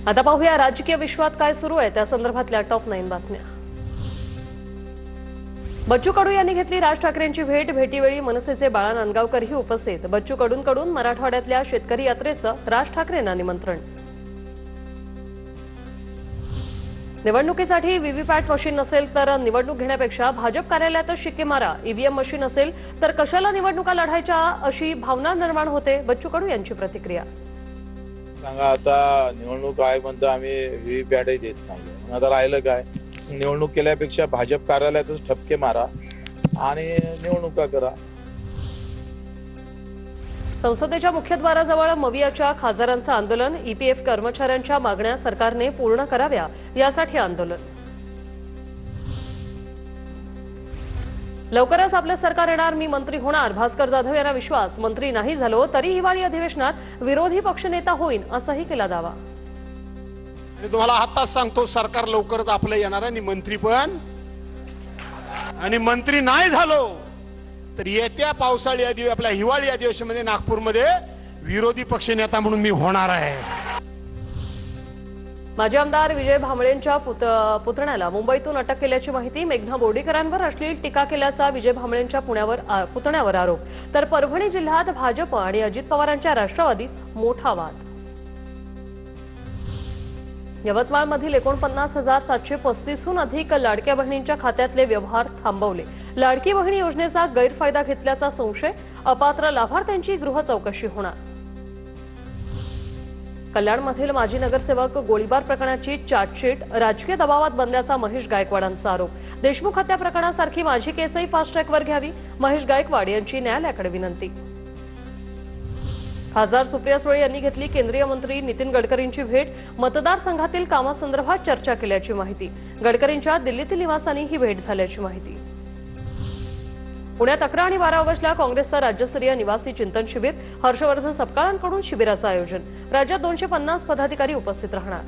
आता पाहूया राजकीय विश्वात काय सुरू आहे त्या संदर्भातल्या टॉप 9 बातम्या। बच्चू कडू यांनी घेतली राज ठाकरेंची भेट। भेटीवेळी मनसेचे बाळा नांदगावकरही उपस्थित। बच्चू कडूंकडून मराठवाड्यातल्या शेतकरी यात्रेचं राज ठाकरेंना निमंत्रण। निवडणुकीसाठी व्हीव्हीपॅट मशीन नसेल तर निवडणूक घेण्यापेक्षा भाजप कार्यालयातच शिक्के मारा। ईव्हीएम मशीन असेल तर कशाला निवडणुका लढायच्या अशी भावना निर्माण होते। बच्चू कडू यांची प्रतिक्रिया। सांगा आता निवडणूक आयोग म्हणतो आम्ही व्हीव्हीपॅटही देत नाही, आता राहिलं काय? निवडणूक केल्यापेक्षा भाजप कार्यालयातच ठपके मारा आणि निवडणुका करा। संसदेच्या मुख्यद्वाराजवळ मवियाच्या खासदारांचं आंदोलन। ईपीएफ कर्मचाऱ्यांच्या मागण्या सरकारने पूर्ण कराव्या यासाठी आंदोलन। लवकरच आपलं सरकार येणार, मी मंत्री होणार, भास्कर जाधव यांना विश्वास। मंत्री नाही झालो तरी हिवाळी अधिवेशनात विरोधी पक्षनेता होईन असंही केला दावा। आणि तुम्हाला आताच सांगतो, सरकार लवकरच आपलं येणार आणि मंत्री पण। आणि मंत्री नाही झालो तर येत्या पावसाळी आपल्या हिवाळी अधिवेशनामध्ये नागपूरमध्ये विरोधी पक्षनेता म्हणून मी होणार आहे। माजी आमदार विजय भांबळेंच्या पुतण्याला मुंबईतून अटक केल्याची माहिती। मेघना बोर्डीकरांवर अश्लील टीका केल्याचा विजय भांबळेंच्या पुतण्यावर आरोप। तर परभणी जिल्ह्यात भाजप आणि अजित पवारांच्या राष्ट्रवादीत मोठा वाद। यवतमाळमधील 49,735हून अधिक लाडक्या बहिणींच्या खात्यातले व्यवहार थांबवले। लाडकी बहिणी योजनेचा गैरफायदा घेतल्याचा संशय। अपात्र लाभार्थ्यांची गृह चौकशी होणार। कल्याणमधील माजी नगरसेवक गोळीबार प्रकरणाची चार्जशीट राजकीय दबावात बनल्याचा महेश गायकवाडांचा आरोप। देशमुख हत्या प्रकरणासारखी माझी केसही फास्ट ट्रॅकवर घ्यावी, महेश गायकवाड यांची न्यायालयाकडे विनंती। खासदार सुप्रिया सुळे यांनी घेतली केंद्रीय मंत्री नितीन गडकरींची भेट। मतदारसंघातील कामासंदर्भात चर्चा केल्याची माहिती। गडकरींच्या दिल्लीतील निवासानी ही भेट झाल्याची माहिती। पुण्यात 11 आणि 12 ऑगस्टला काँग्रेसचं राज्यस्तरीय निवासी चिंतन शिबिर। हर्षवर्धन सपकाळांकडून शिबिराचं आयोजन। राज्यात 250 पदाधिकारी उपस्थित राहणार।